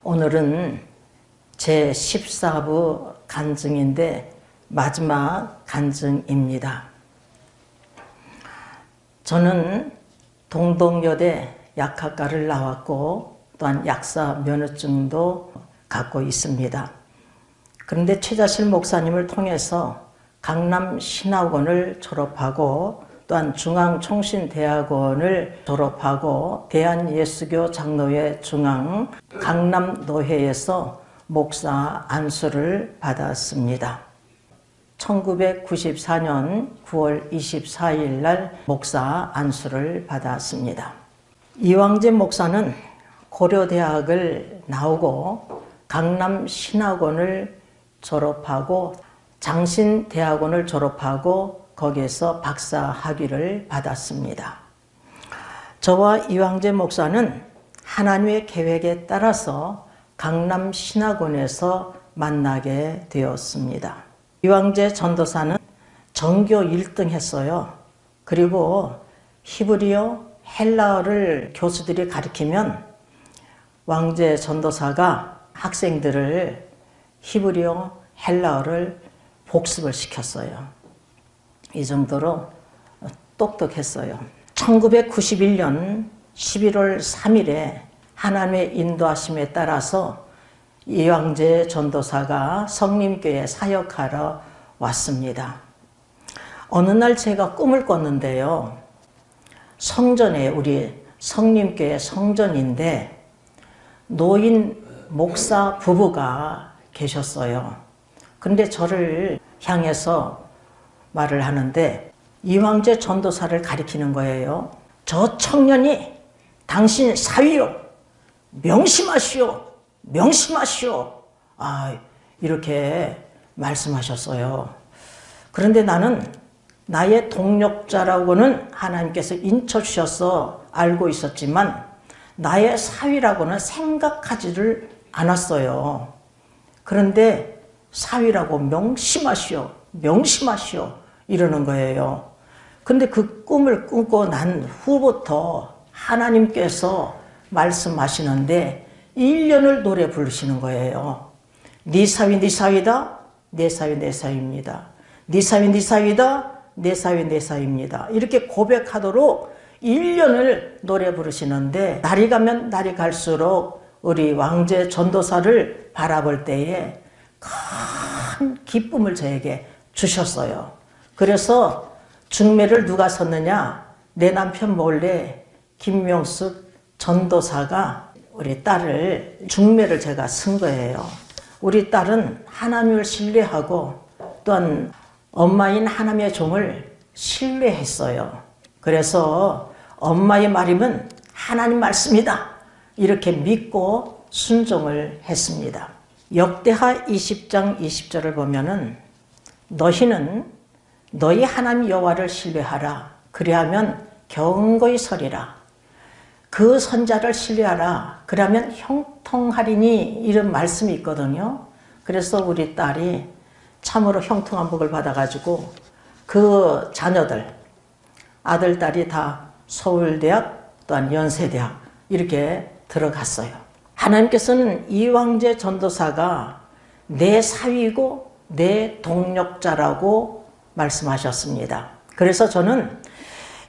오늘은 제14부 간증인데 마지막 간증입니다. 저는 동덕여대 약학과를 나왔고 또한 약사 면허증도 갖고 있습니다. 그런데 최자실 목사님을 통해서 강남신학원을 졸업하고 또한 중앙총신대학원을 졸업하고 대한예수교 장로회 중앙 강남노회에서 목사 안수를 받았습니다. 1994년 9월 24일 날 목사 안수를 받았습니다. 이왕재 목사는 고려대학을 나오고 강남신학원을 졸업하고 장신대학원을 졸업하고 거기에서 박사 학위를 받았습니다. 저와 이왕재 목사는 하나님의 계획에 따라서 강남신학원에서 만나게 되었습니다. 이왕재 전도사는 전교 1등 했어요. 그리고 히브리어, 헬라어를 교수들이 가르치면 왕재 전도사가 학생들을 히브리어, 헬라어를 복습을 시켰어요. 이 정도로 똑똑했어요. 1991년 11월 3일에 하나님의 인도하심에 따라서 이왕재 전도사가 성림교회에 사역하러 왔습니다. 어느 날 제가 꿈을 꿨는데요. 성전에 우리 성림교회 성전인데 노인 목사 부부가 계셨어요. 그런데 저를 향해서 말을 하는데 이왕재 전도사를 가리키는 거예요. 저 청년이 당신 사위요. 명심하시오. 명심하시오. 이렇게 말씀하셨어요. 그런데 나는 나의 동력자라고는 하나님께서 인쳐주셔서 알고 있었지만 나의 사위라고는 생각하지를 않았어요. 그런데 사위라고 명심하시오. 명심하시오. 이러는 거예요. 근데 그 꿈을 꾸고 난 후부터 하나님께서 말씀하시는데 1년을 노래 부르시는 거예요. 네 사위 네 사위다. 내 사위 내 사위입니다. 네 사위 네 사위다. 내 사위 내 사위입니다. 이렇게 고백하도록 1년을 노래 부르시는데 날이 가면 날이 갈수록 우리 왕재 전도사를 바라볼 때에 큰 기쁨을 저에게 주셨어요. 그래서 중매를 누가 섰느냐? 내 남편 몰래 김명숙 전도사가 우리 딸을 중매를 제가 쓴 거예요. 우리 딸은 하나님을 신뢰하고 또한 엄마인 하나님의 종을 신뢰했어요. 그래서 엄마의 말이면 하나님 말씀이다. 이렇게 믿고 순종을 했습니다. 역대하 20장 20절을 보면은 너희는 너희 하나님 여호와를 신뢰하라. 그리하면 경고히 서리라. 그 선자를 신뢰하라. 그러면 형통하리니 이런 말씀이 있거든요. 그래서 우리 딸이 참으로 형통한 복을 받아가지고 그 자녀들 아들, 딸이 다 서울대학 또한 연세대학 이렇게 들어갔어요. 하나님께서는 이왕재 전도사가 내 사위고 내 동력자라고 말씀하셨습니다. 그래서 저는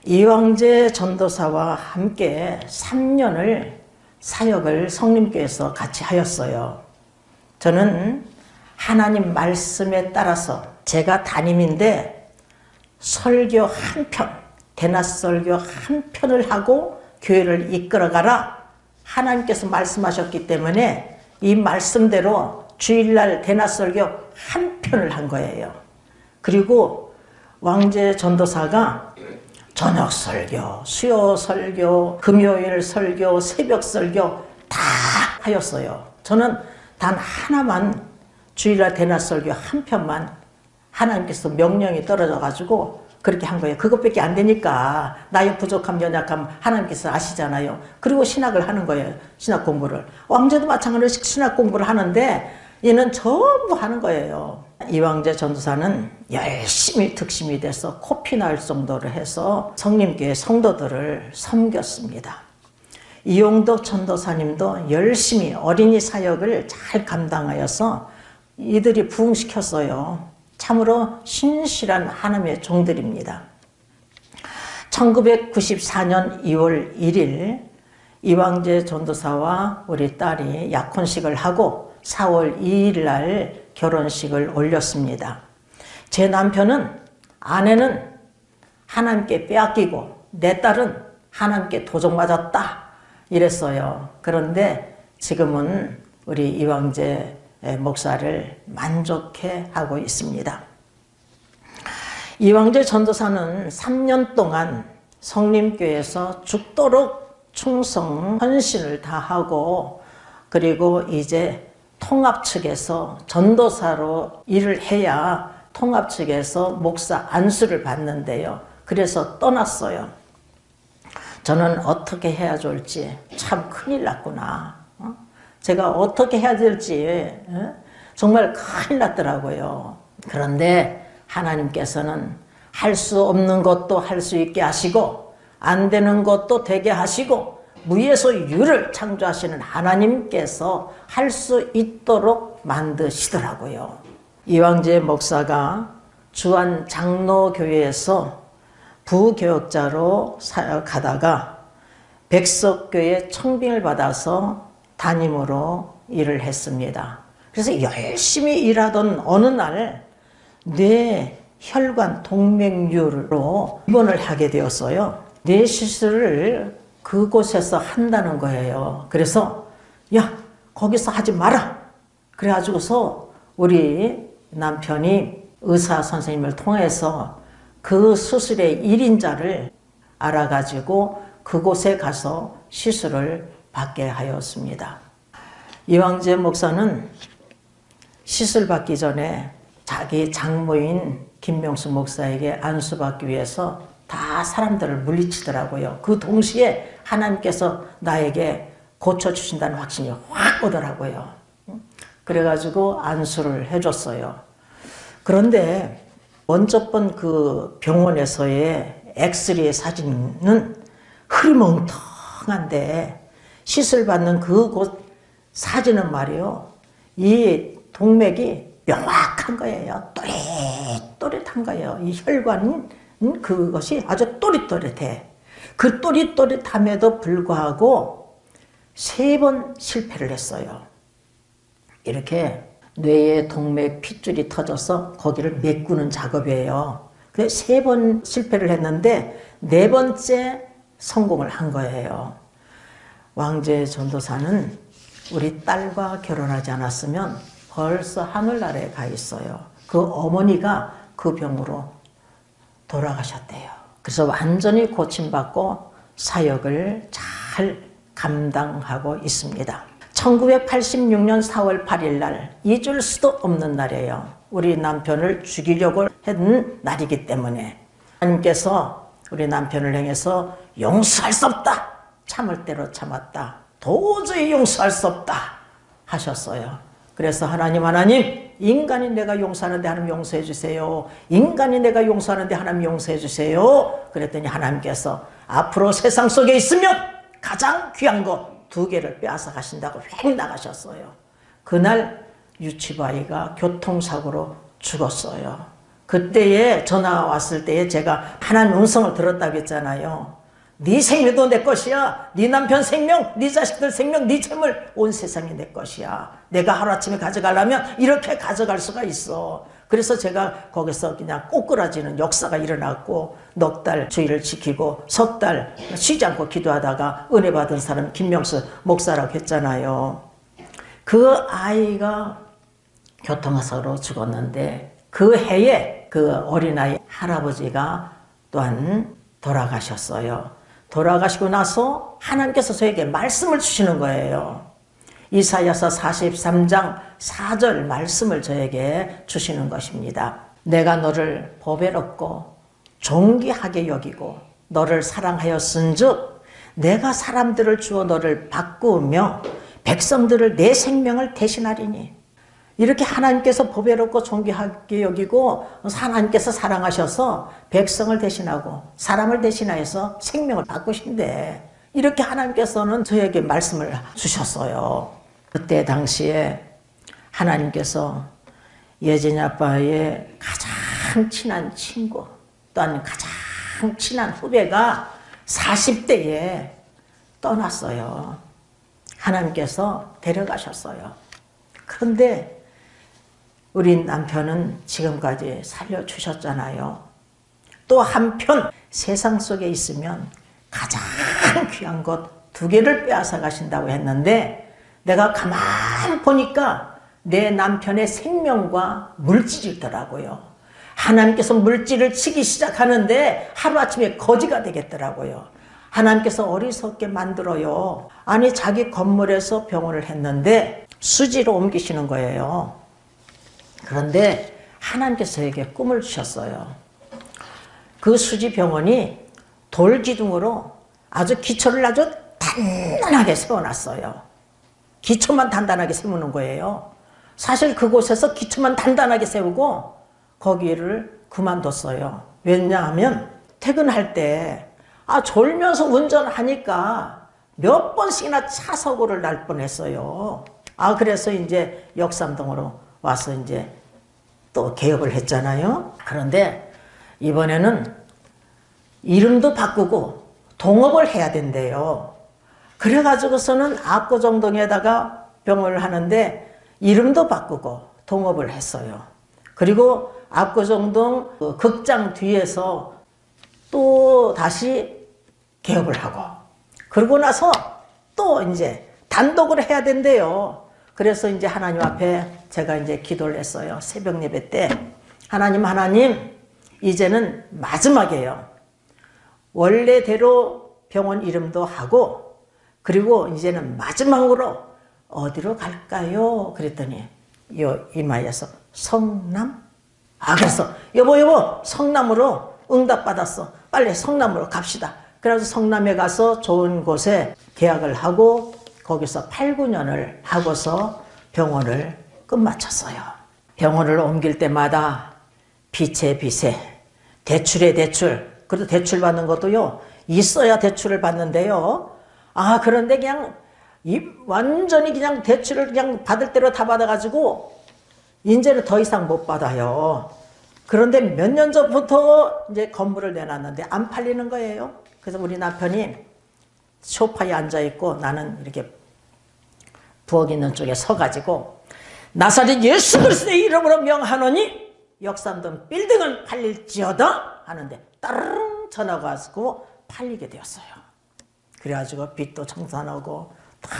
이왕재 전도사와 함께 3년을 사역을 성림교회에서 같이 하였어요. 저는 하나님 말씀에 따라서 제가 담임인데 설교 한 편, 대낮설교 한 편을 하고 교회를 이끌어가라. 하나님께서 말씀하셨기 때문에 이 말씀대로 주일날 대낮설교 한 편을 한 거예요. 그리고 왕재 전도사가 저녁 설교, 수요 설교, 금요일 설교, 새벽 설교 다 하였어요. 저는 단 하나만 주일날 대낮 설교 한 편만 하나님께서 명령이 떨어져가지고 그렇게 한 거예요. 그것밖에 안 되니까 나의 부족함, 연약함 하나님께서 아시잖아요. 그리고 신학을 하는 거예요. 신학 공부를. 왕재도 마찬가지로 신학 공부를 하는데 얘는 전부 하는 거예요. 이왕재 전도사는 열심히 특심이 돼서 코피 날 정도로 해서 성림교회 성도들을 섬겼습니다. 이용덕 전도사님도 열심히 어린이 사역을 잘 감당하여서 이들이 부흥시켰어요. 참으로 신실한 하나님의 종들입니다. 1994년 2월 1일 이왕재 전도사와 우리 딸이 약혼식을 하고 4월 2일 날 결혼식을 올렸습니다. 제 남편은 아내는 하나님께 빼앗기고 내 딸은 하나님께 도적맞았다 이랬어요. 그런데 지금은 우리 이왕재 목사를 만족해 하고 있습니다. 이왕재 전도사는 3년 동안 성림교회에서 죽도록 충성, 헌신을 다하고 그리고 이제 통합 측에서 전도사로 일을 해야 통합 측에서 목사 안수를 받는데요. 그래서 떠났어요. 저는 어떻게 해야 좋을지 참 큰일 났구나. 제가 어떻게 해야 될지 정말 큰일 났더라고요. 그런데 하나님께서는 할 수 없는 것도 할 수 있게 하시고 안 되는 것도 되게 하시고 무에서 유를 창조하시는 하나님께서 할 수 있도록 만드시더라고요. 이왕재 목사가 주안 장로교회에서 부교역자로 사역하다가 백석교회 청빙을 받아서 담임으로 일을 했습니다. 그래서 열심히 일하던 어느 날 뇌혈관 동맥류로 입원을 하게 되었어요. 뇌 시술을 그곳에서 한다는 거예요. 그래서 야 거기서 하지 마라. 그래가지고서 우리 남편이 의사 선생님을 통해서 그 수술의 1인자를 알아가지고 그곳에 가서 시술을 받게 하였습니다. 이왕재 목사는 시술 받기 전에 자기 장모인 김명수 목사에게 안수받기 위해서 다 사람들을 물리치더라고요. 그 동시에 하나님께서 나에게 고쳐주신다는 확신이 확 오더라고요. 그래가지고 안수를 해줬어요. 그런데 먼저 본 그 병원에서의 엑스레이 사진은 흐리멍텅한데 시술 받는 그곳 사진은 말이요. 이 동맥이 명확한 거예요. 또릿또릿한 거예요. 이 혈관 그것이 아주 또릿또릿해. 그 또릿또릿함에도 불구하고 3번 실패를 했어요. 이렇게 뇌에 동맥 핏줄이 터져서 거기를 메꾸는 작업이에요. 그래서 3번 실패를 했는데 4번째 성공을 한 거예요. 왕재 전도사는 우리 딸과 결혼하지 않았으면 벌써 하늘나라에 가 있어요. 그 어머니가 그 병으로 돌아가셨대요. 그래서 완전히 고침받고 사역을 잘 감당하고 있습니다. 1986년 4월 8일 날 잊을 수도 없는 날이에요. 우리 남편을 죽이려고 했는 날이기 때문에 하나님께서 우리 남편을 향해서 용서할 수 없다. 참을 대로 참았다. 도저히 용서할 수 없다 하셨어요. 그래서 하나님 인간이 내가 용서하는데 하나님 용서해 주세요. 인간이 내가 용서하는데 하나님 용서해 주세요. 그랬더니 하나님께서 앞으로 세상 속에 있으면 가장 귀한 거 2개를 빼앗아 가신다고 휙 나가셨어요. 그날 유치부 아이가 교통사고로 죽었어요. 그때에 전화가 왔을 때에 제가 하나님 음성을 들었다고 했잖아요. 네 생명도 내 것이야. 네 남편 생명, 네 자식들 생명, 네 재물 온 세상이 내 것이야. 내가 하루아침에 가져가려면 이렇게 가져갈 수가 있어. 그래서 제가 거기서 그냥 꼬꾸라지는 역사가 일어났고 넉 달 주의를 지키고 석 달 쉬지 않고 기도하다가 은혜 받은 사람 김명수 목사라고 했잖아요. 그 아이가 교통사고로 죽었는데 그 해에 그 어린아이 할아버지가 또한 돌아가셨어요. 돌아가시고 나서 하나님께서 저에게 말씀을 주시는 거예요. 이사야서 43장 4절 말씀을 저에게 주시는 것입니다. 내가 너를 보배롭고 존귀하게 여기고 너를 사랑하였은즉 내가 사람들을 주어 너를 바꾸며 백성들을 내 생명을 대신하리니. 이렇게 하나님께서 보배롭고 존귀하게 여기고 하나님께서 사랑하셔서 백성을 대신하고 사람을 대신하여서 생명을 바꾸신대. 이렇게 하나님께서는 저에게 말씀을 주셨어요. 그때 당시에 하나님께서 예진이 아빠의 가장 친한 친구, 또한 가장 친한 후배가 40대에 떠났어요. 하나님께서 데려가셨어요. 그런데 우리 남편은 지금까지 살려주셨잖아요. 또 한편 세상 속에 있으면 가장 귀한 것 2개를 빼앗아 가신다고 했는데, 내가 가만히 보니까 내 남편의 생명과 물질이더라고요. 하나님께서 물질을 치기 시작하는데 하루아침에 거지가 되겠더라고요. 하나님께서 어리석게 만들어요. 아니, 자기 건물에서 병원을 했는데 수지로 옮기시는 거예요. 그런데 하나님께서 저에게 꿈을 주셨어요. 그 수지 병원이 돌기둥으로 아주 기초를 아주 단단하게 세워놨어요. 기초만 단단하게 세우는 거예요. 사실 그곳에서 기초만 단단하게 세우고 거기를 그만뒀어요. 왜냐하면 퇴근할 때 졸면서 운전하니까 몇 번씩이나 차 사고를 날 뻔했어요. 그래서 이제 역삼동으로 와서 이제 또 개업을 했잖아요. 그런데 이번에는 이름도 바꾸고 동업을 해야 된대요. 그래가지고서는 압구정동에다가 병원을 하는데 이름도 바꾸고 동업을 했어요. 그리고 압구정동 극장 뒤에서 또 다시 개업을 하고, 그러고 나서 또 이제 단독을 해야 된대요. 그래서 이제 하나님 앞에 제가 이제 기도를 했어요. 새벽 예배 때 하나님, 이제는 마지막이에요. 원래대로 병원 이름도 하고, 그리고 이제는 마지막으로 어디로 갈까요? 그랬더니 이마에서 성남? 그래서 여보 성남으로 응답받았어. 빨리 성남으로 갑시다. 그래서 성남에 가서 좋은 곳에 계약을 하고 거기서 8, 9년을 하고서 병원을 끝마쳤어요. 병원을 옮길 때마다 빚에 대출에 대출. 그래도 대출 받는 것도요, 있어야 대출을 받는데요. 그런데 그냥 완전히 그냥 대출을 그냥 받을 대로 다 받아가지고 이제는 더 이상 못 받아요. 그런데 몇 년 전부터 이제 건물을 내놨는데 안 팔리는 거예요. 그래서 우리 남편이 소파에 앉아있고 나는 이렇게 부엌 있는 쪽에 서가지고 나사렛 예수 그리스도의 이름으로 명하노니 역삼동 빌딩은 팔릴지어다 하는데 따르릉 전화가 와서 팔리게 되었어요. 그래가지고 빚도 청산하고 다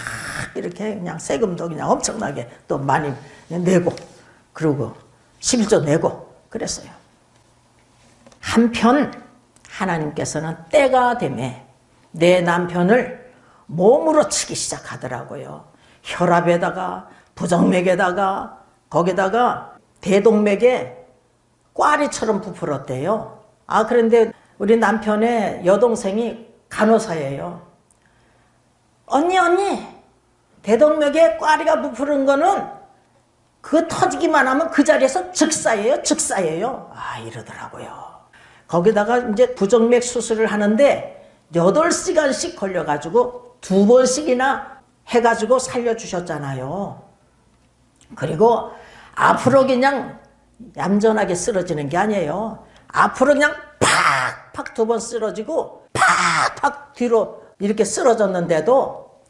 이렇게 그냥 세금도 그냥 엄청나게 또 많이 내고, 그리고 11조 내고 그랬어요. 한편 하나님께서는 때가 되매 내 남편을 몸으로 치기 시작하더라고요. 혈압에다가 부정맥에다가 거기다가 대동맥에 꽈리처럼 부풀었대요. 그런데 우리 남편의 여동생이 간호사예요. 언니 대동맥에 꽈리가 부푸른 거는 그 터지기만 하면 그 자리에서 즉사예요. 이러더라고요. 거기다가 이제 부정맥 수술을 하는데 8시간씩 걸려가지고 2번씩이나 해가지고 살려주셨잖아요. 그리고 앞으로 그냥 얌전하게 쓰러지는 게 아니에요. 앞으로 그냥 팍팍 2번 쓰러지고 팍팍 뒤로 이렇게 쓰러졌는데도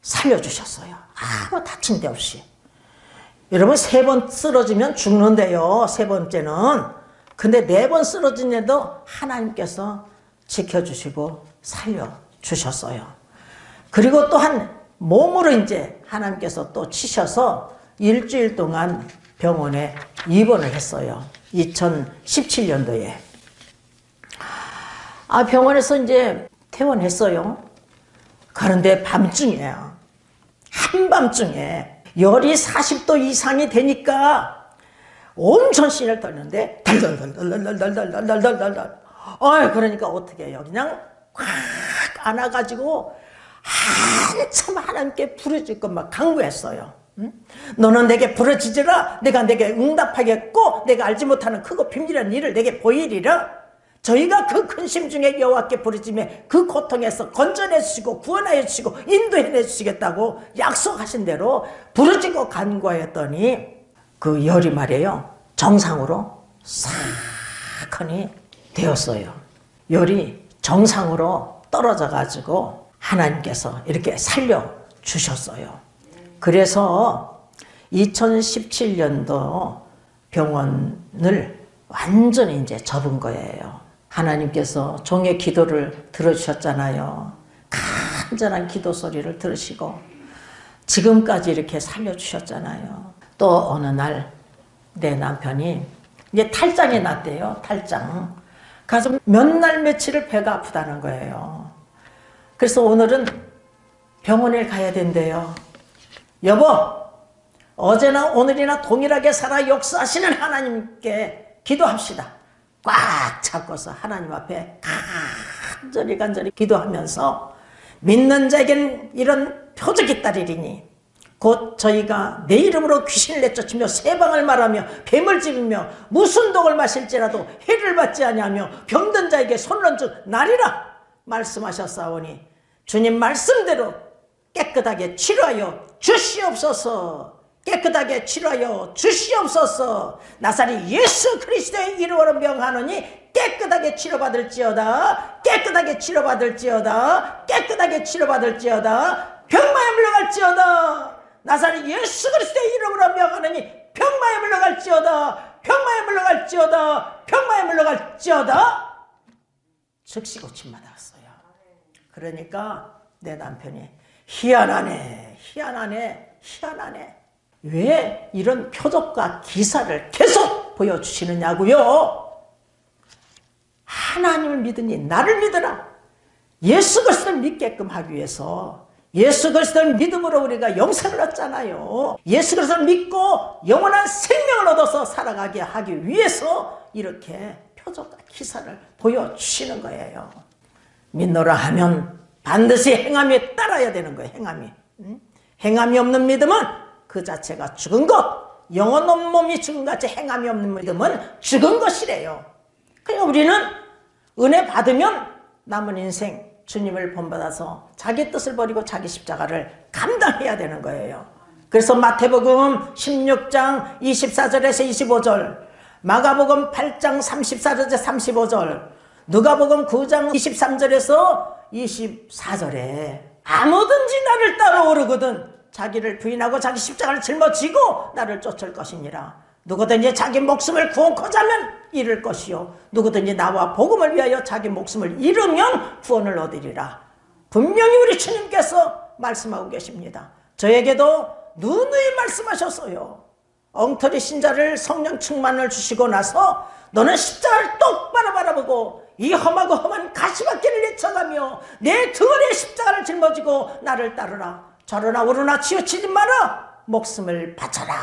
살려주셨어요. 아무 다친 데 없이. 여러분 3번 쓰러지면 죽는데요. 3번째는. 근데 4번 쓰러진데도 하나님께서 지켜주시고 살려주셨어요. 그리고 또한 몸으로 이제 하나님께서 또 치셔서 일주일 동안 병원에 입원을 했어요. 2017년도에. 병원에서 이제 퇴원했어요. 그런데 밤중이에요. 한밤중에 열이 40도 이상이 되니까 온천 신을 떨는데 달달달달달달달달달달. 그러니까 어떻게 해요? 그냥 꽉 안아가지고 한참 하나님께 부르짖고 막 강구했어요. 응? 너는 내게 부르짖으라. 내가 내게 응답하겠고 내가 알지 못하는 크고 비밀한 일을 내게 보이리라. 저희가 그 근심 중에 여호와께 부르짖으며 그 고통에서 건져내 주시고 구원하여 주시고 인도해 주시겠다고 약속하신 대로 부르짖고 간구하였더니 그 열이 말이에요, 정상으로 사건이 되었어요. 열이 정상으로 떨어져 가지고 하나님께서 이렇게 살려주셨어요. 그래서 2017년도 병원을 완전히 이제 접은 거예요. 하나님께서 종의 기도를 들어주셨잖아요. 간절한 기도 소리를 들으시고 지금까지 이렇게 살려주셨잖아요. 또 어느 날 내 남편이 이제 탈장이 났대요. 탈장. 그래서 몇 날 며칠을 배가 아프다는 거예요. 그래서 오늘은 병원에 가야 된대요. 여보, 어제나 오늘이나 동일하게 살아 역사하시는 하나님께 기도합시다. 꽉 잡고서 하나님 앞에 간절히 기도하면서 믿는 자에겐 이런 표적이 따르리니 곧 저희가 내 이름으로 귀신을 내쫓으며 세방을 말하며 뱀을 집으며 무슨 독을 마실지라도 해를 받지 아니하며 병든 자에게 손을 얹어 나리라 말씀하셨사오니 주님 말씀대로 깨끗하게 치료하여 주시옵소서. 깨끗하게 치료하여 주시옵소서. 나사렛 예수 그리스도의 이름으로 명하노니 깨끗하게 치료받을지어다. 깨끗하게 치료받을지어다. 깨끗하게 치료받을지어다. 병마에 물러갈지어다. 나사렛 예수 그리스도의 이름으로 명하노니 병마에 물러갈지어다. 병마에 물러갈지어다. 병마에 물러갈지어다. 즉시 고침받았어요. 그러니까 내 남편이 희한하네. 왜 이런 표적과 기사를 계속 보여주시느냐고요. 하나님을 믿으니 나를 믿으라. 예수 그리스도를 믿게끔 하기 위해서, 예수 그리스도를 믿음으로 우리가 영생을 얻잖아요. 예수 그리스도를 믿고 영원한 생명을 얻어서 살아가게 하기 위해서 이렇게 표적과 기사를 보여주시는 거예요. 믿노라 하면 반드시 행함에 따라야 되는 거예요. 행함이 없는 믿음은 그 자체가 죽은 것, 영혼 없는 몸이 죽은 같이 행함이 없는 믿음은 죽은 것이래요. 그러니까 우리는 은혜 받으면 남은 인생 주님을 본받아서 자기 뜻을 버리고 자기 십자가를 감당해야 되는 거예요. 그래서 마태복음 16장 24절에서 25절, 마가복음 8장 34절에서 35절, 누가복음 9장 23절에서 24절에 아무든지 나를 따라오르거든 자기를 부인하고 자기 십자가를 짊어지고 나를 쫓을 것이니라. 누구든지 자기 목숨을 구원코자 하면 잃을 것이요 누구든지 나와 복음을 위하여 자기 목숨을 잃으면 구원을 얻으리라. 분명히 우리 주님께서 말씀하고 계십니다. 저에게도 누누이 말씀하셨어요. 엉터리 신자를 성령 충만을 주시고 나서 너는 십자가를 똑바로 바라보고 이 험하고 험한 가시밭길을 내쳐가며 내 등허리에 십자가를 짊어지고 나를 따르라. 저러나 오르나 치우치지 마라. 목숨을 바쳐라.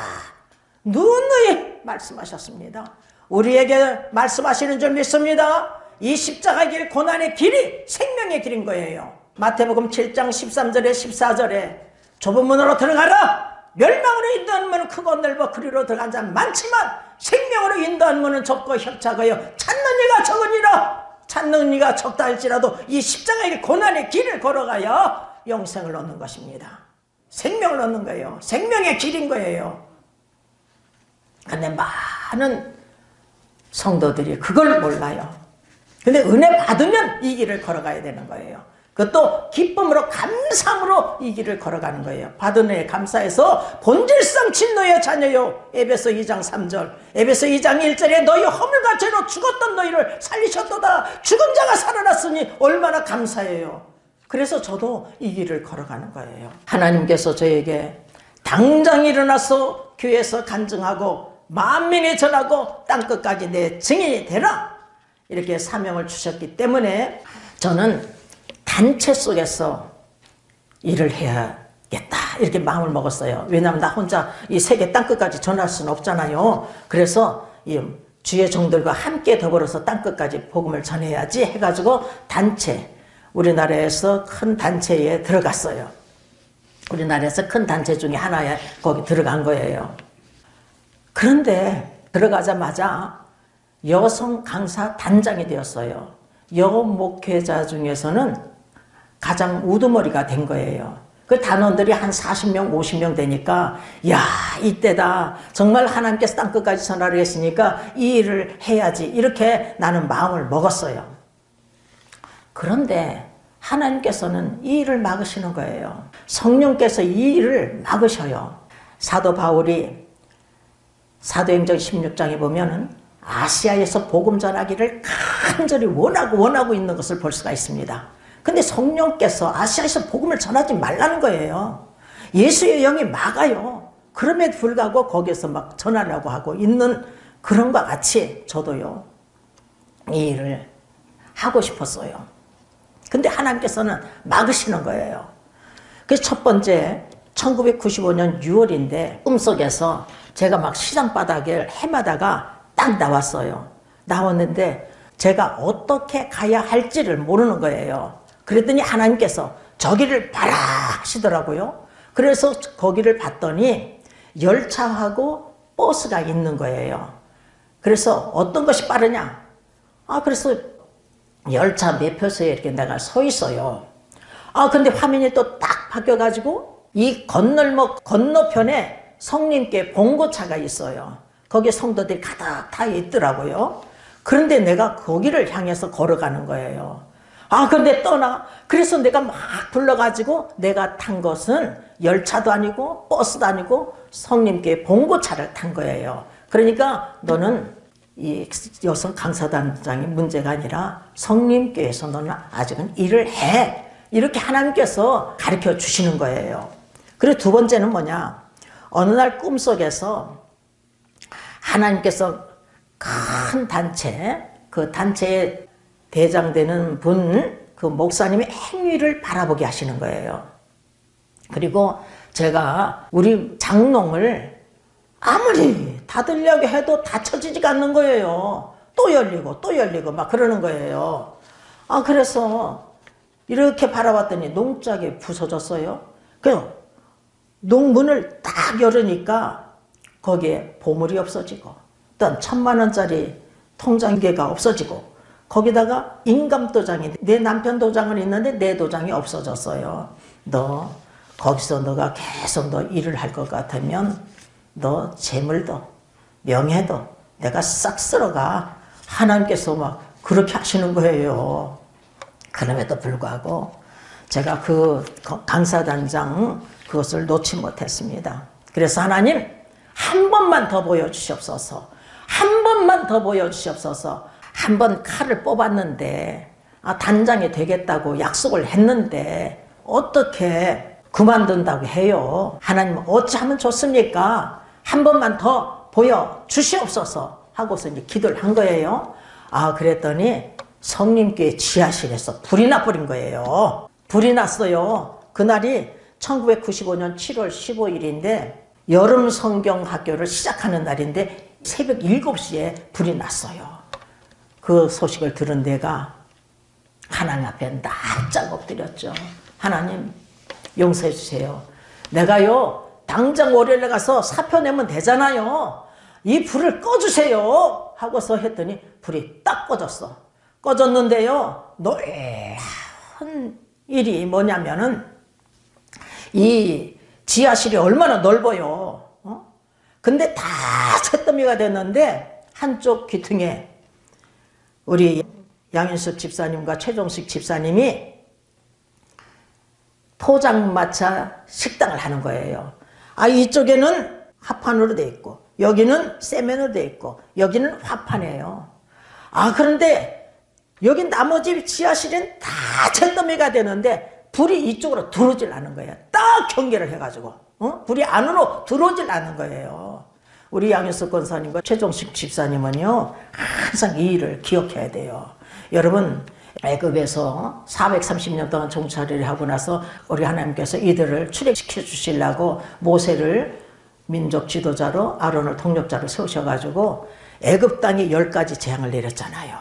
누누이 말씀하셨습니다. 우리에게 말씀하시는 줄 믿습니다. 이 십자가의 길, 고난의 길이 생명의 길인 거예요. 마태복음 7장 13절에 14절에 좁은 문으로 들어가라. 멸망으로 인도하는 문은 크고 넓어 그리로 들어간 자 많지만 생명으로 인도하는 문은 좁고 협착하여 찾는 이가 적으니라. 찾는 이가 적다 할지라도 이 십자가의 길, 고난의 길을 걸어가야 영생을 얻는 것입니다. 생명을 얻는 거예요. 생명의 길인 거예요. 근데 많은 성도들이 그걸 몰라요. 근데 은혜 받으면 이 길을 걸어가야 되는 거예요. 그것도 기쁨으로 감사함으로 이 길을 걸어가는 거예요. 받은 은혜에 감사해서 본질상 진노의 자녀요. 에베소 2장 3절, 에베소 2장 1절에 너희 허물과 죄로 죽었던 너희를 살리셨도다. 죽은 자가 살아났으니 얼마나 감사해요. 그래서 저도 이 길을 걸어가는 거예요. 하나님께서 저에게 당장 일어나서 교회에서 간증하고 만민에 전하고 땅끝까지 내 증인이 되라. 이렇게 사명을 주셨기 때문에 저는 단체 속에서 일을 해야겠다 이렇게 마음을 먹었어요. 왜냐하면 나 혼자 이 세계 땅끝까지 전할 수는 없잖아요. 그래서 이 주의 종들과 함께 더불어서 땅끝까지 복음을 전해야지 해가지고 단체, 우리나라에서 큰 단체에 들어갔어요. 우리나라에서 큰 단체 중에 하나에 거기 들어간 거예요. 그런데 들어가자마자 여성 강사 단장이 되었어요. 여목회자 중에서는 가장 우두머리가 된 거예요. 그 단원들이 한 40명, 50명 되니까 야, 이때다. 정말 하나님께서 땅끝까지 전하를 했으니까 이 일을 해야지. 이렇게 나는 마음을 먹었어요. 그런데 하나님께서는 이 일을 막으시는 거예요. 성령께서 이 일을 막으셔요. 사도 바울이 사도행전 16장에 보면은 아시아에서 복음 전하기를 간절히 원하고 있는 것을 볼 수가 있습니다. 근데 성령께서 아시아에서 복음을 전하지 말라는 거예요. 예수의 영이 막아요. 그럼에도 불구하고 거기에서 막 전하려고 하고 있는 그런 것과 같이 저도요, 이 일을 하고 싶었어요. 근데 하나님께서는 막으시는 거예요. 그래서 첫 번째 1995년 6월인데 꿈속에서 제가 막 시장바닥을 헤매다가 딱 나왔어요. 나왔는데 제가 어떻게 가야 할지를 모르는 거예요. 그랬더니 하나님께서 저기를 봐라 하시더라고요. 그래서 거기를 봤더니 열차하고 버스가 있는 거예요. 그래서 어떤 것이 빠르냐? 그래서 열차 매표소에 이렇게 내가 서 있어요. 근데 화면이 또 딱 바뀌어가지고 이 건너편에 성님께 봉고차가 있어요. 거기에 성도들이 가득 다 있더라고요. 그런데 내가 거기를 향해서 걸어가는 거예요. 근데 떠나. 그래서 내가 막 불러가지고 내가 탄 것은 열차도 아니고 버스도 아니고 성님께 봉고차를 탄 거예요. 그러니까 너는 이 여성 강사단장이 문제가 아니라 성님께서 너는 아직은 일을 해. 이렇게 하나님께서 가르쳐 주시는 거예요. 그리고 두 번째는 뭐냐? 어느 날 꿈속에서 하나님께서 큰 단체, 그 단체에 대장되는 분, 그 목사님의 행위를 바라보게 하시는 거예요. 그리고 제가 우리 장롱을 아무리 닫으려고 해도 닫혀지지가 않는 거예요. 또 열리고 막 그러는 거예요. 그래서 이렇게 바라봤더니 농짝이 부서졌어요. 그 농문을 딱 열으니까 거기에 보물이 없어지고 또 1000만 원짜리 통장계가 없어지고 거기다가 인감 도장이 내 남편 도장은 있는데 내 도장이 없어졌어요. 너 거기서 너가 계속 너 일을 할 것 같으면 너 재물도 명예도 내가 싹 쓸어가. 하나님께서 막 그렇게 하시는 거예요. 그럼에도 불구하고 제가 그 강사단장 그것을 놓지 못했습니다. 그래서 하나님 한 번만 더 보여주시옵소서. 한 번만 더 보여주시옵소서. 한 번 칼을 뽑았는데 단장이 되겠다고 약속을 했는데 어떻게 그만둔다고 해요. 하나님 어찌하면 좋습니까? 한 번만 더 보여주시옵소서 하고서 이제 기도를 한 거예요. 그랬더니 성님께 지하실에서 불이 나버린 거예요. 불이 났어요. 그날이 1995년 7월 15일인데 여름 성경 학교를 시작하는 날인데 새벽 7시에 불이 났어요. 그 소식을 들은 내가 하나님 앞에 납작 엎드렸죠. 하나님 용서해 주세요. 내가요 당장 월요일에 가서 사표 내면 되잖아요. 이 불을 꺼주세요 하고서 했더니 불이 딱 꺼졌어. 꺼졌는데요 노래한 일이 뭐냐면은 이 지하실이 얼마나 넓어요. 근데 다 잿더미가 됐는데 한쪽 귀퉁이에 우리 양윤숙 집사님과 최종식 집사님이 포장마차 식당을 하는 거예요. 이쪽에는 합판으로 돼 있고 여기는 세면으로 돼 있고 여기는 화판이에요. 그런데 여기 나머지 지하실은 다 잿더미가 되는데 불이 이쪽으로 들어오질 않는 거예요. 딱 경계를 해가지고 불이 안으로 들어오질 않는 거예요. 우리 양윤숙 권사님과 최종식 집사님은요 항상 이 일을 기억해야 돼요. 여러분 애굽에서 430년 동안 종살이를 하고 나서 우리 하나님께서 이들을 출애시켜 주시려고 모세를 민족 지도자로 아론을 통역자로 세우셔가지고 애굽 땅에 10가지 재앙을 내렸잖아요.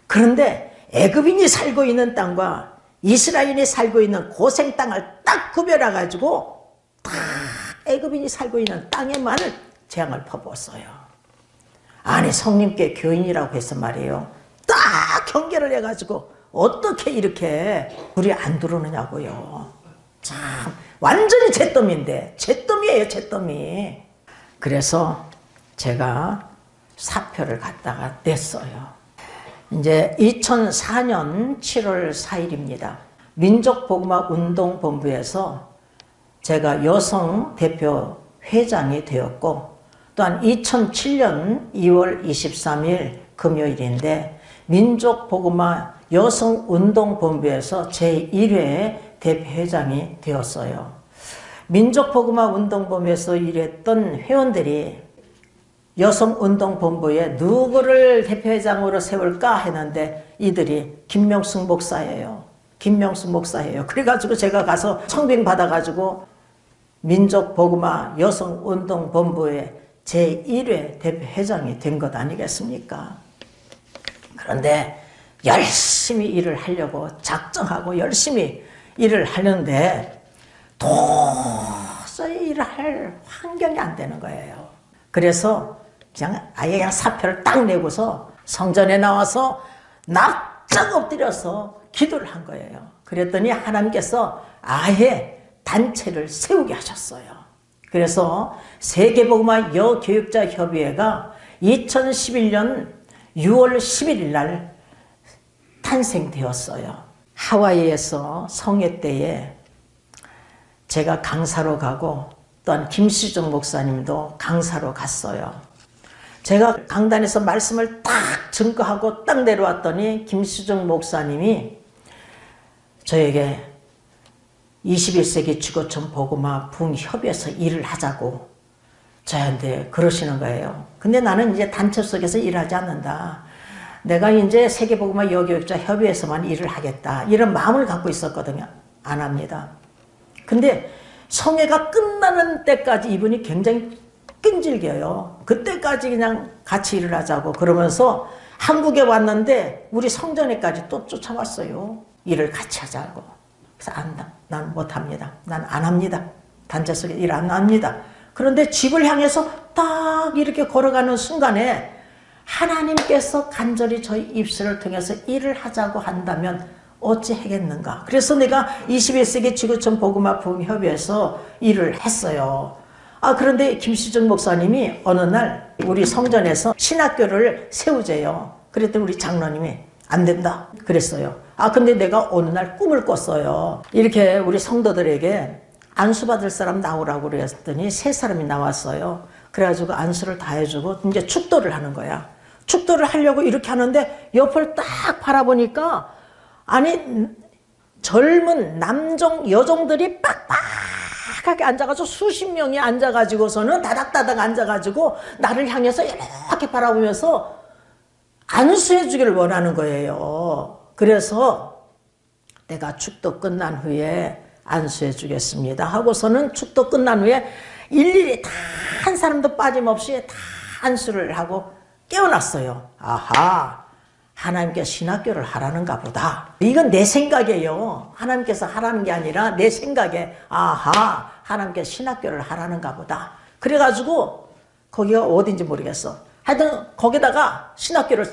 그런데 애굽인이 살고 있는 땅과 이스라엘이 살고 있는 고생 땅을 딱 구별해가지고 다 애굽인이 살고 있는 땅에만 재앙을 퍼부었어요. 아니 성님께 교인이라고 해서 말이에요. 딱 경계를 해가지고 어떻게 이렇게 불이 안 들어오느냐고요. 참 완전히 잿더미인데 잿더미예요 잿더미. 그래서 제가 사표를 갖다가 냈어요. 이제 2004년 7월 4일입니다. 민족복음화운동본부에서 제가 여성 대표 회장이 되었고 또한 2007년 2월 23일 금요일인데 민족복음화 여성운동본부에서 제1회 대표회장이 되었어요. 민족복음화운동본부에서 일했던 회원들이 여성운동본부에 누구를 대표회장으로 세울까 했는데 이들이 김명숙 목사예요. 김명숙 목사예요. 그래가지고 제가 가서 청빙 받아가지고 민족복음화 여성운동본부의 제1회 대표회장이 된 것 아니겠습니까? 그런데 열심히 일을 하려고 작정하고 열심히 일을 하는데 도저히 일을 할 환경이 안 되는 거예요. 그래서 아예 그냥 사표를 딱 내고서 성전에 나와서 납작 엎드려서 기도를 한 거예요. 그랬더니 하나님께서 아예 단체를 세우게 하셨어요. 그래서 세계복음화 여교육자협의회가 2011년 6월 11일 날 탄생되었어요. 하와이에서 성회 때에 제가 강사로 가고 또한 김시중 목사님도 강사로 갔어요. 제가 강단에서 말씀을 딱 증거하고 딱 내려왔더니 김시중 목사님이 저에게 21세기 지구촌 복음화 부흥협의회에서 일을 하자고 저한테 그러시는 거예요. 근데 나는 이제 단체 속에서 일하지 않는다. 내가 이제 세계복음화 여교육자 협의회에서만 일을 하겠다. 이런 마음을 갖고 있었거든요. 안 합니다. 근데 성회가 끝나는 때까지 이분이 굉장히 끈질겨요. 그때까지 그냥 같이 일을 하자고 그러면서 한국에 왔는데 우리 성전에까지 또 쫓아왔어요. 일을 같이 하자고. 그래서 난 못합니다. 난 안 합니다. 단체 속에 일 안 합니다. 그런데 집을 향해서 딱 이렇게 걸어가는 순간에 하나님께서 간절히 저희 입술을 통해서 일을 하자고 한다면 어찌 하겠는가. 그래서 내가 21세기 지구촌 복음화 부흥협의회에서 일을 했어요. 그런데 김시중 목사님이 어느 날 우리 성전에서 신학교를 세우재요. 그랬더니 우리 장로님이 안 된다 그랬어요. 근데 내가 어느 날 꿈을 꿨어요. 이렇게 우리 성도들에게 안수 받을 사람 나오라고 그랬더니 3사람이 나왔어요. 그래가지고 안수를 다 해주고 이제 축도를 하는 거야. 축도를 하려고 이렇게 하는데 옆을 딱 바라보니까 아니 젊은 남종 여종들이 빡빡하게 앉아가지고 수십 명이 앉아가지고서는 다닥다닥 앉아가지고 나를 향해서 이렇게 바라보면서 안수해 주기를 원하는 거예요. 그래서 내가 축도 끝난 후에 안수해 주겠습니다 하고서는 축도 끝난 후에 일일이 다 한 사람도 빠짐없이 다 안수를 하고 깨어났어요. 아하, 하나님께 신학교를 하라는가 보다. 이건 내 생각이에요. 하나님께서 하라는 게 아니라 내 생각에 아하, 하나님께 신학교를 하라는가 보다. 그래가지고 거기가 어딘지 모르겠어. 하여튼 거기다가 신학교를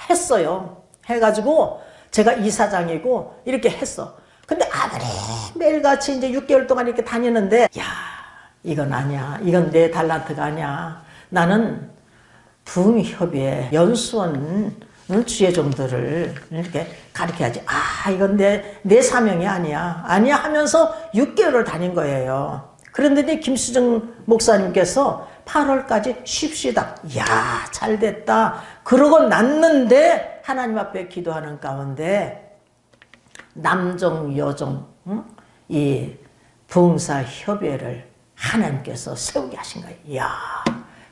했어요. 해가지고 제가 이사장이고 이렇게 했어. 근데 아무리 매일같이 이제 6개월 동안 이렇게 다니는데 야, 이건 아니야. 이건 내 달란트가 아니야. 나는 부흥협의회 연수원 주예종들을 이렇게 가르쳐야지. 이건 내 사명이 아니야. 아니야 하면서 6개월을 다닌 거예요. 그런데 김수정 목사님께서 8월까지 쉽시다. 이야, 잘 됐다. 그러고 났는데 하나님 앞에 기도하는 가운데 남종, 여종, 이 부흥사협의회를 하나님께서 세우게 하신 거예요. 이야,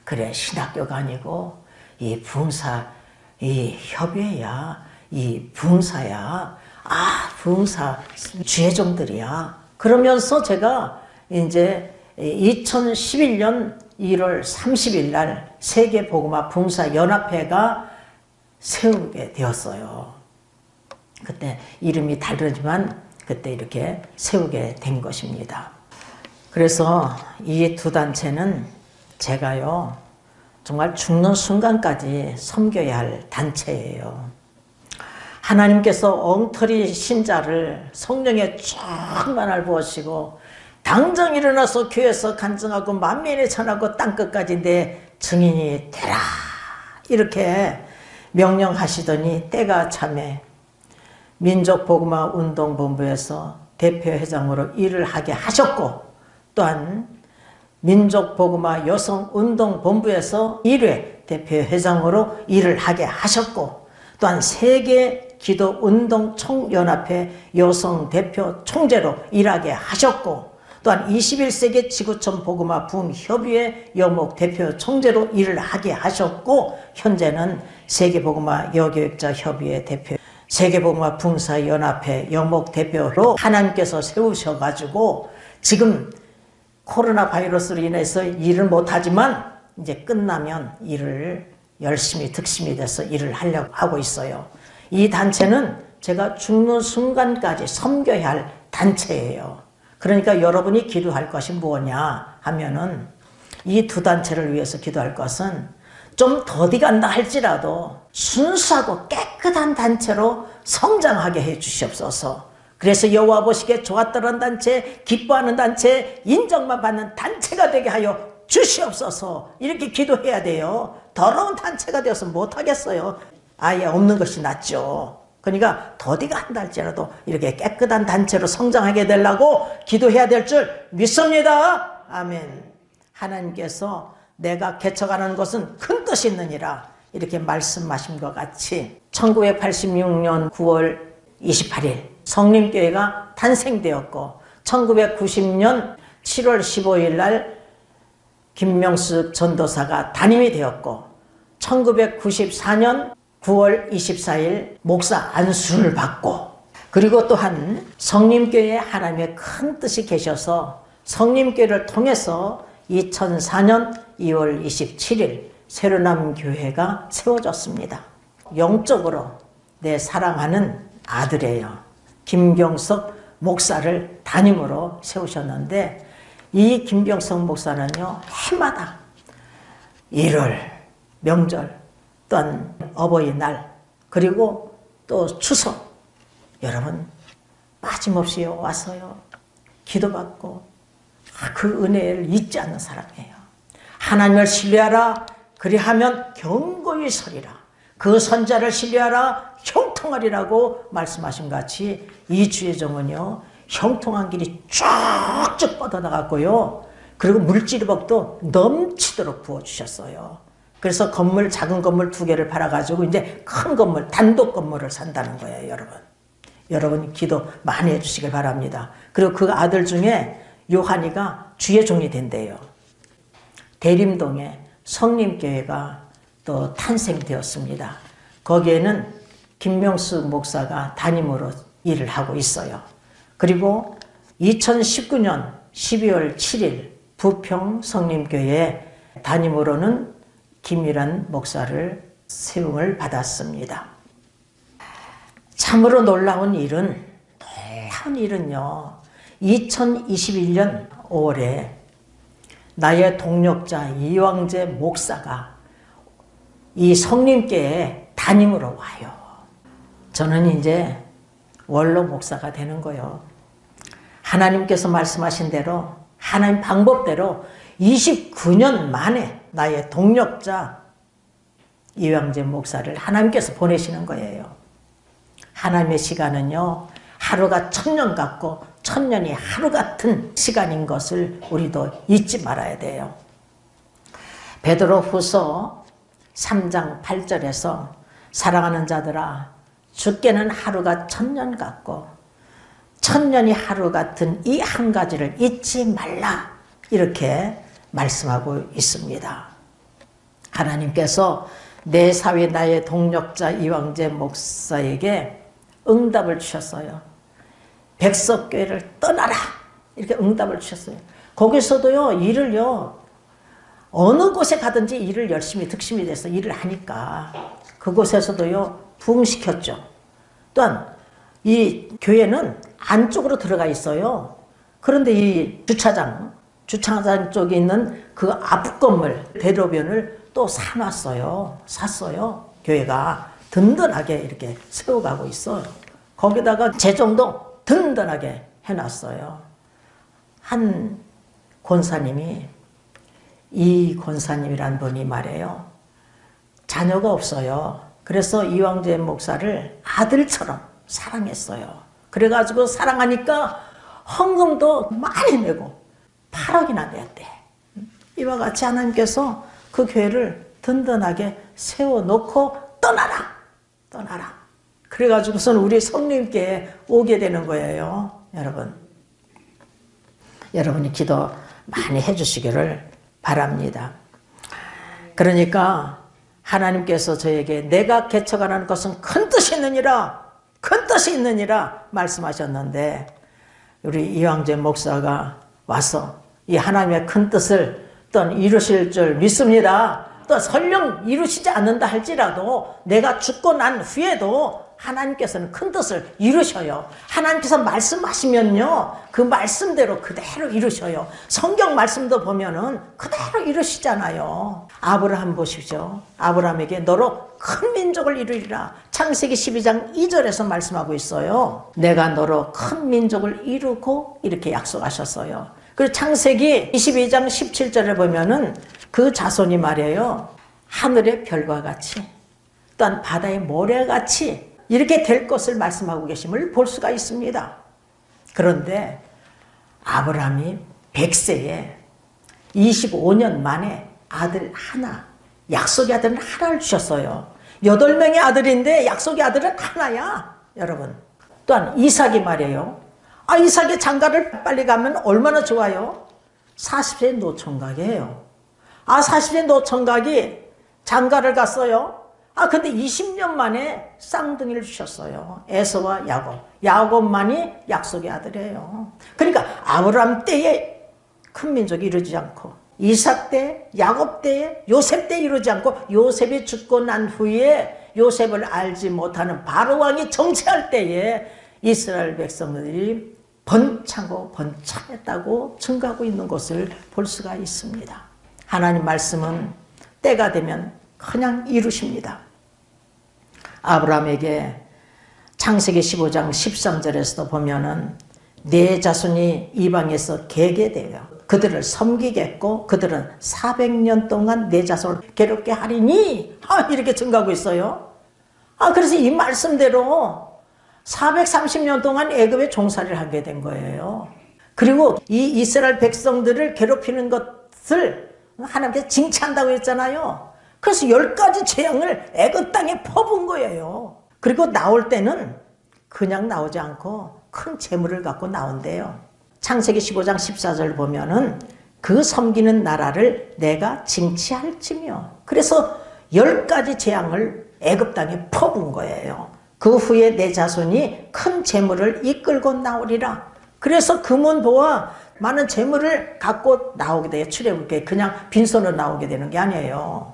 그래, 신학교가 아니고 이 부흥사 이 협의회야, 이 부흥사야, 부흥사 주예종들이야. 그러면서 제가 이제 2011년 1월 30일 날 세계복음화 부흥사 연합회가 세우게 되었어요. 그때 이름이 다르지만 그때 이렇게 세우게 된 것입니다. 그래서 이 두 단체는 제가요, 정말 죽는 순간까지 섬겨야 할 단체예요. 하나님께서 엉터리 신자를 성령에 충만을 부으시고 당장 일어나서 교회에서 간증하고 만민에 전하고 땅끝까지 내 증인이 되라 이렇게 명령하시더니 때가 참에 민족복음화 운동본부에서 대표회장으로 일을 하게 하셨고, 또한 민족복음화 여성운동본부에서 1회 대표회장으로 일을 하게 하셨고, 또한 세계기도운동총연합회 여성대표 총재로 일하게 하셨고, 또한 21세기 지구촌 복음화 부흥협의회 여목 대표 총재로 일을 하게 하셨고, 현재는 세계복음화 여교육자 협의회 대표, 세계복음화 부흥사연합회 여목 대표로 하나님께서 세우셔가지고 지금 코로나 바이러스로 인해서 일을 못하지만 이제 끝나면 일을 열심히 득심이 돼서 일을 하려고 하고 있어요. 이 단체는 제가 죽는 순간까지 섬겨야 할 단체예요. 그러니까 여러분이 기도할 것이 뭐냐 하면은 이 두 단체를 위해서 기도할 것은 좀 더디 간다 할지라도 순수하고 깨끗한 단체로 성장하게 해 주시옵소서. 그래서 여호와 보시기에 좋았더란 단체, 기뻐하는 단체, 인정만 받는 단체가 되게 하여 주시옵소서. 이렇게 기도해야 돼요. 더러운 단체가 되어서 못하겠어요. 아예 없는 것이 낫죠. 그러니까 더디가 한다 할지라도 이렇게 깨끗한 단체로 성장하게 되려고 기도해야 될 줄 믿습니다. 아멘. 하나님께서 내가 개척하는 것은 큰 뜻이 있느니라 이렇게 말씀하신 것 같이 1986년 9월 28일 성림교회가 탄생되었고, 1990년 7월 15일 날 김명숙 전도사가 담임이 되었고, 1994년 9월 24일 목사 안수를 받고, 그리고 또한 성림교회에 하나님의 큰 뜻이 계셔서 성림교회를 통해서 2004년 2월 27일 새로남 교회가 세워졌습니다. 영적으로 내 사랑하는 아들이에요. 김병석 목사를 담임으로 세우셨는데, 이 김병석 목사는요 해마다 1월 명절, 또한 어버이날, 그리고 또 추석, 여러분 빠짐없이 와서요 기도받고 그 은혜를 잊지 않는 사람이에요. 하나님을 신뢰하라, 그리하면 견고히 서리라. 그 선자를 신뢰하라, 형통하리라고 말씀하신 같이 이 주의 종은요 형통한 길이 쭉쭉 뻗어나갔고요, 그리고 물질복도 넘치도록 부어주셨어요. 그래서 건물, 작은 건물 2개를 팔아가지고 이제 큰 건물, 단독 건물을 산다는 거예요. 여러분, 여러분 기도 많이 해주시길 바랍니다. 그리고 그 아들 중에 요한이가 주의 종이 된대요. 대림동에 성림교회가 또 탄생되었습니다. 거기에는 김명숙 목사가 담임으로 일을 하고 있어요. 그리고 2019년 12월 7일 부평 성림교회 담임으로는 김일환 목사를 세움을 받았습니다. 참으로 놀라운 일은요, 2021년 5월에 나의 동력자 이왕재 목사가 이 성림교회에 담임으로 와요. 저는 이제 원로 목사가 되는 거예요. 하나님께서 말씀하신 대로, 하나님 방법대로 29년 만에 나의 동력자 이왕재 목사를 하나님께서 보내시는 거예요. 하나님의 시간은요 하루가 1000년 같고 1000년이 하루 같은 시간인 것을 우리도 잊지 말아야 돼요. 베드로후서 3장 8절에서 사랑하는 자들아, 주께는 하루가 1000년 같고 1000년이 하루 같은 이 한 가지를 잊지 말라, 이렇게 말씀하고 있습니다. 하나님께서 내 사위 나의 동력자 이왕재 목사에게 응답을 주셨어요. 백석교회를 떠나라, 이렇게 응답을 주셨어요. 거기서도요 일을요 어느 곳에 가든지 일을 열심히 득심이 돼서 일을 하니까 그곳에서도요 부흥시켰죠. 또한 이 교회는 안쪽으로 들어가 있어요. 그런데 이 주차장 쪽에 있는 그 앞 건물 대로변을 또 사놨어요. 샀어요. 교회가 든든하게 이렇게 세워가고 있어요. 거기다가 재정도 든든하게 해놨어요. 한 권사님이, 이 권사님이란 분이 말이에요. 자녀가 없어요. 그래서 이황재 목사를 아들처럼 사랑했어요. 그래가지고 사랑하니까 헌금도 많이 내고 8억이나 냈대. 이와 같이 하나님께서 그 교회를 든든하게 세워놓고 떠나라. 그래가지고서는 우리 성령님께 오게 되는 거예요. 여러분이 기도 많이 해주시기를 바랍니다. 그러니까 하나님께서 저에게 내가 개척하라는 것은 큰 뜻이 있느니라 말씀하셨는데, 우리 이황재 목사가 와서 이 하나님의 큰 뜻을 또 이루실 줄 믿습니다. 또 설령 이루시지 않는다 할지라도 내가 죽고 난 후에도 하나님께서는 큰 뜻을 이루셔요. 하나님께서 말씀하시면요, 그 말씀대로 그대로 이루셔요. 성경 말씀도 보면은 그대로 이루시잖아요. 아브라함 보십시오. 아브라함에게 너로 큰 민족을 이루리라. 창세기 12장 2절에서 말씀하고 있어요. 내가 너로 큰 민족을 이루고 이렇게 약속하셨어요. 그리고 창세기 22장 17절에 보면은 그 자손이 말이에요, 하늘의 별과 같이 또한 바다의 모래같이 이렇게 될 것을 말씀하고 계심을 볼 수가 있습니다. 그런데 아브라함이 100세에 25년 만에 아들 하나, 약속의 아들은 하나를 주셨어요. 8명의 아들인데 약속의 아들은 하나야, 여러분. 또한 이삭이 말이에요. 이삭이 장가를 빨리 가면 얼마나 좋아요. 40세 노총각이에요. 40세 노총각이 장가를 갔어요. 근데 20년 만에 쌍둥이를 주셨어요. 에서와 야곱. 야곱만이 약속의 아들이에요. 그러니까 아브라함 때에 큰 민족이 이루지 않고, 이삭 때, 야곱 때, 요셉 때 이루지 않고, 요셉이 죽고 난 후에 요셉을 알지 못하는 바로 왕이 정치할 때에 이스라엘 백성들이 번창했다고 증가하고 있는 것을 볼 수가 있습니다. 하나님 말씀은 때가 되면 그냥 이루십니다. 아브라함에게 창세기 15장 13절에서도 보면은 내 자손이 이방에서 개개되어 그들을 섬기겠고 그들은 400년 동안 내 자손을 괴롭게 하리니, 이렇게 증가하고 있어요. 그래서 이 말씀대로 430년 동안 애굽에 종살이를 하게 된 거예요. 그리고 이 이스라엘 백성들을 괴롭히는 것을 하나님께서 징치한다고 했잖아요. 그래서 10가지 재앙을 애굽 땅에 퍼부은 거예요. 그리고 나올 때는 그냥 나오지 않고 큰 재물을 갖고 나온대요. 창세기 15장 14절 보면은 그 섬기는 나라를 내가 징치할지며, 그래서 10가지 재앙을 애굽 땅에 퍼부은 거예요. 그 후에 내 자손이 큰 재물을 이끌고 나오리라. 그래서 금은보와 많은 재물을 갖고 나오게 돼요. 출애굽에 그냥 빈손으로 나오게 되는 게 아니에요.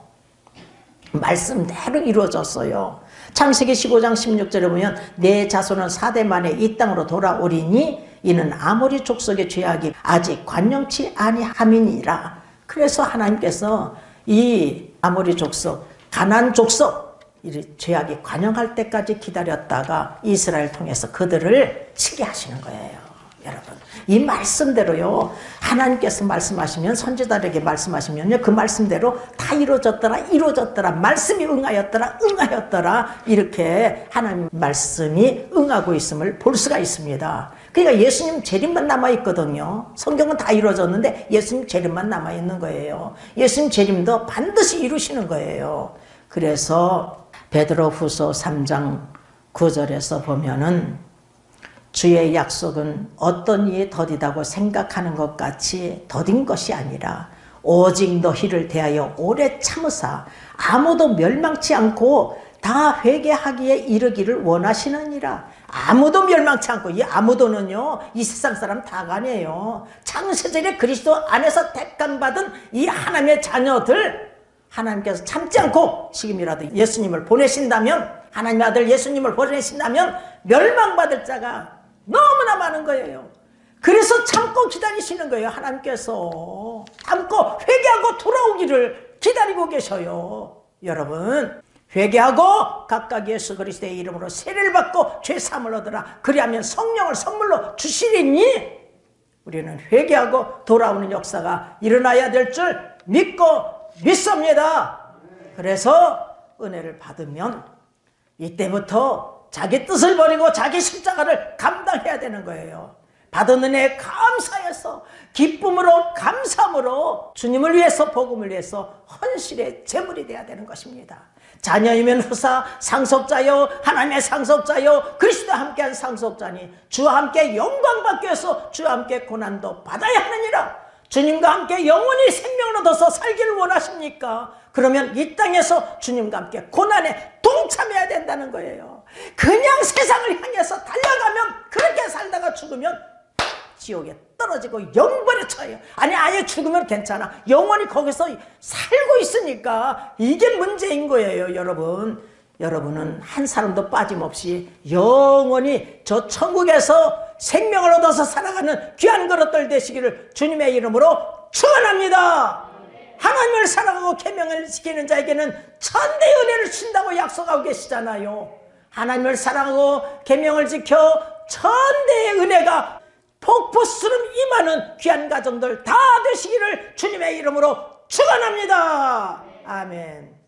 말씀대로 이루어졌어요. 창세기 15장 16절에 보면 내 자손은 4대 만에 이 땅으로 돌아오리니 이는 아모리 족속의 죄악이 아직 관영치 아니함이니라. 그래서 하나님께서 이 아모리 족속, 가나안 족속 이 죄악이 관영할 때까지 기다렸다가 이스라엘 통해서 그들을 치게 하시는 거예요. 여러분, 이 말씀대로요, 하나님께서 말씀하시면, 선지자에게 말씀하시면요, 그 말씀대로 다 이루어졌더라, 말씀이 응하였더라, 이렇게 하나님 말씀이 응하고 있음을 볼 수가 있습니다. 그러니까 예수님 재림만 남아있거든요. 성경은 다 이루어졌는데 예수님 재림만 남아있는 거예요. 예수님 재림도 반드시 이루시는 거예요. 그래서 베드로후서 3장 9절에서 보면은 주의 약속은 어떤 이에 더디다고 생각하는 것 같이 더딘 것이 아니라 오직 너희를 대하여 오래 참으사 아무도 멸망치 않고 다 회개하기에 이르기를 원하시느니라. 아무도 멸망치 않고, 이 아무도는요, 이 세상 사람 다가 아니에요. 창세전에 그리스도 안에서 택감받은 이 하나님의 자녀들, 하나님께서 참지 않고 지금이라도 예수님을 보내신다면, 하나님의 아들 예수님을 보내신다면 멸망받을 자가 너무나 많은 거예요. 그래서 참고 기다리시는 거예요. 하나님께서 참고 회개하고 돌아오기를 기다리고 계셔요. 여러분, 회개하고 각각 예수 그리스도의 이름으로 세례를 받고 죄 사함을 얻으라. 그리하면 성령을 선물로 주시리니 우리는 회개하고 돌아오는 역사가 일어나야 될 줄 믿고 믿습니다. 그래서 은혜를 받으면 이때부터 자기 뜻을 버리고 자기 십자가를 감당해야 되는 거예요. 받은 은혜에 감사해서 기쁨으로 감사함으로 주님을 위해서 복음을 위해서 헌신의 제물이 되어야 되는 것입니다. 자녀이면 후사 상속자요 하나님의 상속자요 그리스도와 함께한 상속자니 주와 함께 영광 받기 위해서 주와 함께 고난도 받아야 하느니라. 주님과 함께 영원히 생명을 얻어서 살기를 원하십니까? 그러면 이 땅에서 주님과 함께 고난에 동참해야 된다는 거예요. 그냥 세상을 향해서 달려가면 그렇게 살다가 죽으면 지옥에 떨어지고 영벌에 처해요. 아니 아예 죽으면 괜찮아. 영원히 거기서 살고 있으니까 이게 문제인 거예요. 여러분은 한 사람도 빠짐없이 영원히 저 천국에서 생명을 얻어서 살아가는 귀한 그릇들 되시기를 주님의 이름으로 축원합니다. 하나님을 사랑하고 계명을 지키는 자에게는 천대의 은혜를 주신다고 약속하고 계시잖아요. 하나님을 사랑하고 계명을 지켜 천대의 은혜가 폭포수름 임하는 귀한 가정들 다 되시기를 주님의 이름으로 축원합니다. 아멘.